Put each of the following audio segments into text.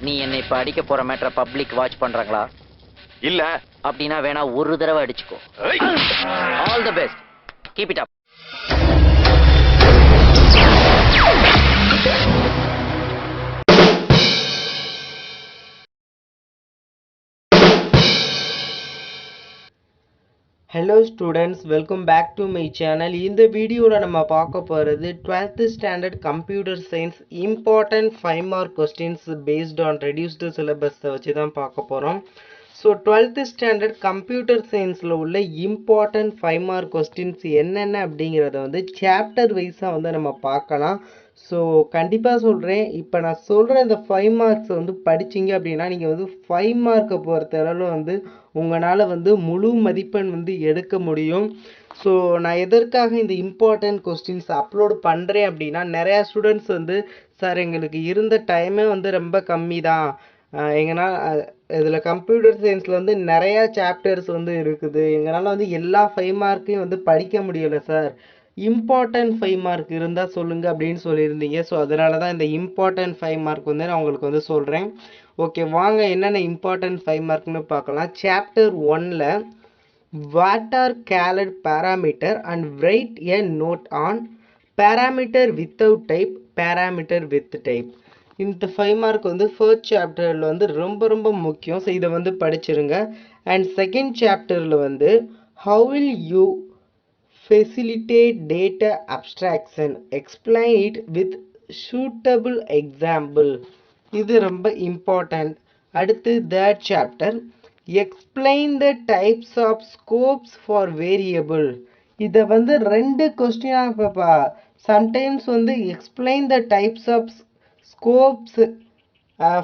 நீ என்னை இப்ப அடிக்க போற மேட்டரை பப்ளிக் வாட்ச் பண்றாங்களா? இல்ல. அப்படின்னா வேணா ஒரு தடவை அடிச்சுக்கோ. All the best. Keep it up. Hello students, welcome back to my channel. இந்த வீடியோல நம்ம பார்க்க போறது 12th standard computer science important 5 mark questions based on reduced syllabus வச்சு தான் பார்க்க போறோம். So 12th standard computer scienceல உள்ள important 5 mark questions என்னென்ன அப்படிங்கறத வந்து chapter wise வந்து நம்ம பார்க்கலாம். ஸோ கண்டிப்பாக சொல்கிறேன், இப்போ நான் சொல்கிற இந்த 5 மார்க்ஸ் வந்து படிச்சிங்க அப்படின்னா நீங்கள் வந்து 5 மார்க்கை பொறுத்தளவு வந்து உங்களால் வந்து முழு மதிப்பெண் வந்து எடுக்க முடியும். ஸோ நான் எதற்காக இந்த இம்பார்ட்டன்ட் கொஸ்டின்ஸ் அப்லோட் பண்ணுறேன் அப்படின்னா, நிறையா ஸ்டூடெண்ட்ஸ் வந்து சார் எங்களுக்கு இருந்த டைமே வந்து ரொம்ப கம்மி தான், எங்களால் இதில் கம்ப்யூட்டர் சயின்ஸில் வந்து நிறையா சாப்டர்ஸ் வந்து இருக்குது, எங்களால் வந்து எல்லா 5 மார்க்கையும் வந்து படிக்க முடியலை சார், இம்பார்ட்டன்ட் 5 மார்க் இருந்தால் சொல்லுங்கள் அப்படின்னு சொல்லியிருந்தீங்க. ஸோ அதனால தான் இந்த இம்பார்ட்டன்ட் 5 மார்க் வந்து நான் உங்களுக்கு வந்து சொல்கிறேன். ஓகே, வாங்க என்னென்ன இம்பார்ட்டன்ட் 5 மார்க்னு பார்க்கலாம். சாப்டர் 1ல் what are called parameter and write a note on parameter without type, parameter with type. இந்த 5 மார்க் வந்து ஃபர்ஸ்ட் சாப்டரில் வந்து ரொம்ப முக்கியம். ஸோ இதை வந்து படிச்சிருங்க. அண்ட் செகண்ட் சாப்டரில் வந்து how will you facilitate data abstraction, explain it with suitable example. இது ரொம்ப important. அடுத்து third chapter, explain the types of scopes for variable. இதை வந்து 2 கொஸ்டினாக பாப்பா. sometimes வந்து explain the types of scopes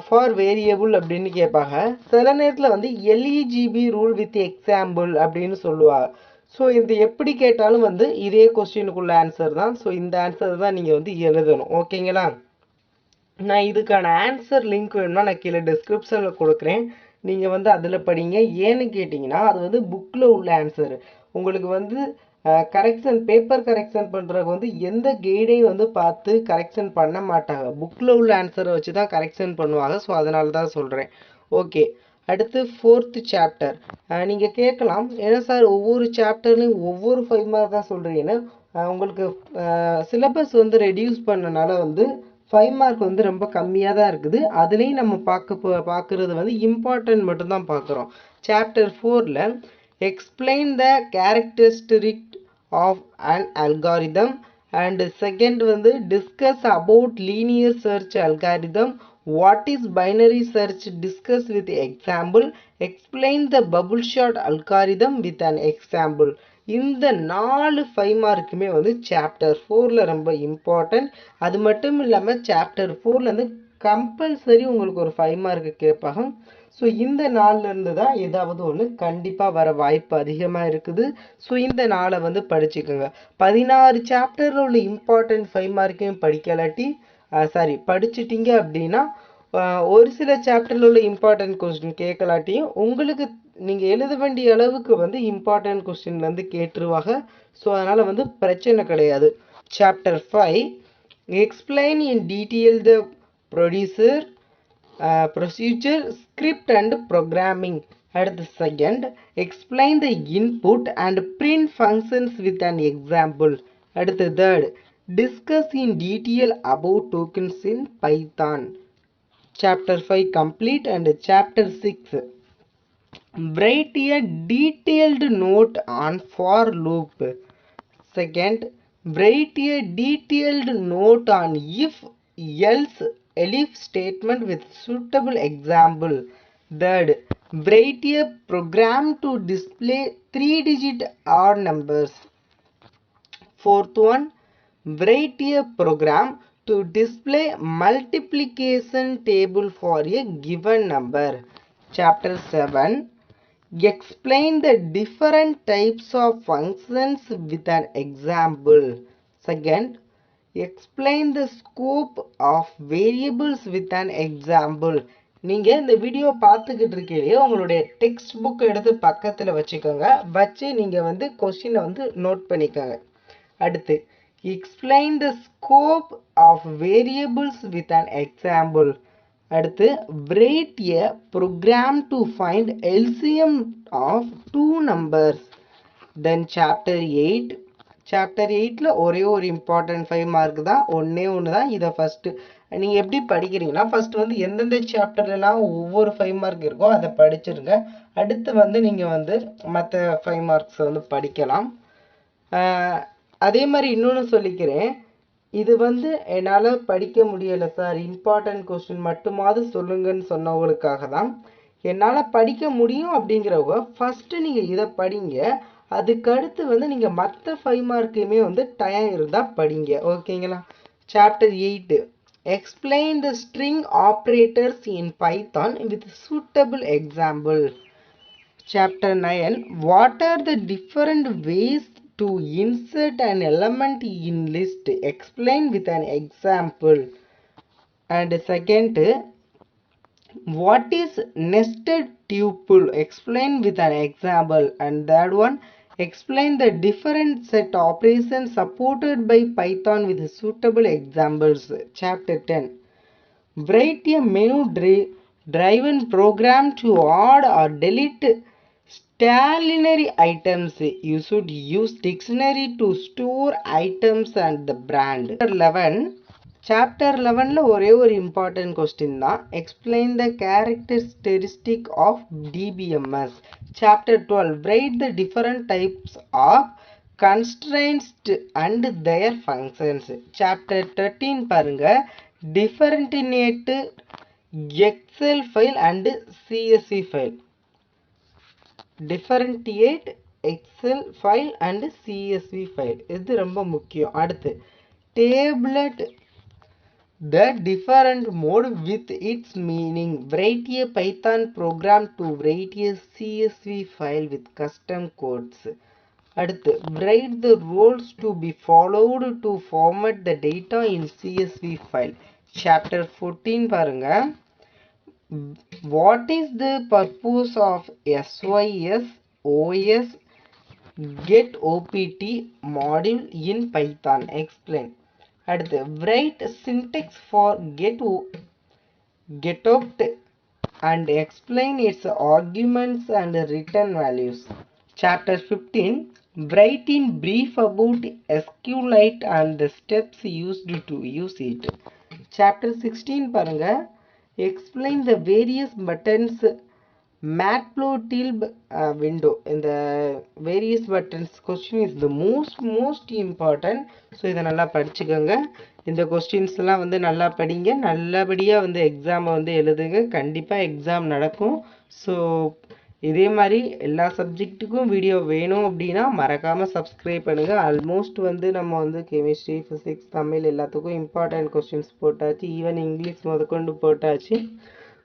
for variable அப்படின்னு கேட்பாங்க. சில நேரத்தில் வந்து LEGB rule with example அப்படின்னு சொல்லுவாங்க. ஸோ இது எப்படி கேட்டாலும் வந்து இதே கொஸ்டினுக்குள்ள ஆன்சர் தான். ஸோ இந்த ஆன்சர் தான் நீங்கள் வந்து எழுதணும். ஓகேங்களா? நான் இதுக்கான ஆன்சர் லிங்க் வேணும்னா நான் கீழே டிஸ்கிரிப்ஷனில் கொடுக்குறேன், நீங்கள் வந்து அதில் படிங்க. ஏன்னு கேட்டிங்கன்னா அது வந்து புக்கில் உள்ள ஆன்சர். உங்களுக்கு வந்து கரெக்ஷன், பேப்பர் கரெக்ஷன் பண்ணுறதுக்கு வந்து எந்த கைடையும் வந்து பார்த்து கரெக்ஷன் பண்ண மாட்டாங்க, புக்கில் உள்ள ஆன்சரை வச்சு தான் கரெக்ஷன் பண்ணுவாங்க. ஸோ அதனால தான் சொல்கிறேன். ஓகே, அடுத்து 4th சாப்டர். நீங்கள் கேட்கலாம், ஏன்னா சார் ஒவ்வொரு சாப்டர்லையும் ஒவ்வொரு 5 மார்க் தான் சொல்கிறீங்கன்னு. உங்களுக்கு சிலபஸ் வந்து ரெடியூஸ் பண்ணனால வந்து 5 மார்க் வந்து ரொம்ப கம்மியாக தான் இருக்குது. அதுலேயும் நம்ம பார்க்குறது வந்து இம்பார்ட்டன்ட் மட்டும்தான் பார்க்குறோம். சாப்டர் 4ல் explain the characteristic of an algorithm, and second வந்து discuss about linear search algorithm, what is binary search, discuss with example, explain the bubble shot algorithm with an example. இந்த 4 5 மார்க்குமே வந்து சாப்டர் 4ல் ரொம்ப important. அது மட்டும் இல்லாமல் chapter 4ல் வந்து compulsory உங்களுக்கு ஒரு 5 மார்க்கு கேட்பாங்க. ஸோ இந்த 4லேருந்து தான் ஏதாவது ஒன்று கண்டிப்பாக வர வாய்ப்பு அதிகமாக இருக்குது. ஸோ இந்த 4 வந்து படிச்சுக்கோங்க. 16 சாப்டரில் உள்ள இம்பார்ட்டன்ட் 5 மார்க்கையும் படிக்கலாட்டி படிச்சிட்டிங்க அப்படின்னா ஒரு சில சாப்டரில் உள்ள இம்பார்ட்டன்ட் கொஸ்டின் கேட்கலாட்டியும் உங்களுக்கு நீங்கள் எழுத வேண்டிய அளவுக்கு வந்து இம்பார்ட்டன்ட் கொஸ்டின்லேருந்து கேட்டுருவாங்க. ஸோ அதனால் வந்து பிரச்சனை கிடையாது. Chapter 5, explain in detail the procedure, script and programming. அடுத்து second, explain the input and print functions with an example. அடுத்து third, discuss in detail about tokens in Python. Chapter 5 complete. And chapter 6, write a detailed note on for loop. Second, write a detailed note on if else elif statement with suitable example. Third, write a program to display 3-digit odd numbers. Fourth one, write a program to display multiplication table for a given number. Chapter 7, explain the different types of functions with an example. Second, explain the scope of variables with an example. நீங்கள் இந்த video பார்த்துக்கிட்டு இருக்கீங்களே, உங்களுடைய text book எடுத்து பக்கத்தில் வச்சுக்கோங்க, வச்சு நீங்கள் வந்து கொஸ்டினை வந்து நோட் பண்ணிக்கோங்க. அடுத்து, explain the scope of variables with an example. அடுத்து write a program to find LCM of two numbers. Then chapter 8. Chapter 8ல ஒரே ஒரு இம்பார்ட்டன்ட் 5 மார்க் தான், ஒண்ணே ஒன்று தான். இதை ஃபர்ஸ்ட் நீங்கள் எப்படி படிக்கிறீங்கன்னா ஃபர்ஸ்ட் வந்து எந்தெந்த சாப்டர்லாம் ஒவ்வொரு 5 மார்க் இருக்கோ அதை படிச்சிருங்க. அடுத்து வந்து நீங்கள் வந்து மற்ற 5 மார்க்ஸ் வந்து படிக்கலாம். அதே மாதிரி இன்னொன்று சொல்லிக்கிறேன், இது வந்து என்னால் படிக்க முடியலை சார், இம்பார்ட்டன்ட் கொஸ்டின் மட்டுமாவது சொல்லுங்கன்னு சொன்னவங்களுக்காக தான். என்னால் படிக்க முடியும் அப்படிங்கிறவங்க ஃபஸ்ட்டு நீங்கள் இதை படிங்க, அதுக்கடுத்து வந்து நீங்கள் மற்ற 5 மார்க்கையுமே வந்து டைம் இருந்தால் படிங்க, ஓகேங்களா? Chapter 8 explain the string operators in Python with suitable example. Chapter 9 what are the different ways to insert an element in list, explain with an example. And second, what is nested tuple, explain with an example. And third one, explain the different set operations supported by Python with suitable examples. Chapter 10 write a menu driven program to add or delete ternary items. You should use dictionary to store items and the brand. Chapter 11ல ஒரே ஒரு important question தான், explain the characteristic of DBMS. Chapter 12 write the different types of constraints and their functions. Chapter 13 பாருங்க, differentiate Excel file and CSV file. Differentiate Excel file and CSV file, இது ரொம்ப முக்கியம். அடுத்து tablet the different mode with its meaning. Write a Python program to write a CSV file with custom codes. அடுத்து write the rules to be followed to format the data in CSV file. Chapter 14 பாருங்க, what is the purpose of SYS OS get OPT module in Python, explain. அடுத்து write syntax for getopt and explain its arguments and return values. Chapter 15 write in brief about SQLite and the steps used to use it. Chapter 16 பாருங்க, explain the various buttons matplotlib window. இந்த various buttons question is the most important. So இதை நல்லா படிச்சுக்கோங்க. இந்த கொஸ்டின்ஸ்லாம் வந்து நல்லா படிங்க, நல்லபடியாக வந்து எக்ஸாமை வந்து எழுதுங்க, கண்டிப்பாக எக்ஸாம் நடக்கும். ஸோ இதே மாதிரி எல்லா சப்ஜெக்ட்டுக்கும் வீடியோ வேணும் அப்படின்னா மறக்காமல் சப்ஸ்கிரைப் பண்ணுங்கள். ஆல்மோஸ்ட் வந்து நம்ம வந்து கெமிஸ்ட்ரி, ஃபிசிக்ஸ், தமிழ் எல்லாத்துக்கும் இம்பார்ட்டன்ட் கொஸ்டின்ஸ் போட்டாச்சு, ஈவன் இங்கிலீஷ் முதற்கொண்டு போட்டாச்சு.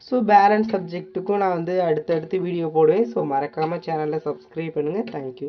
ஸோ பேலன்ஸ் சப்ஜெக்ட்டுக்கும் நான் வந்து அடுத்தடுத்து வீடியோ போடுவேன். ஸோ மறக்காமல் சேனலில் சப்ஸ்கிரைப் பண்ணுங்கள். தேங்க்யூ.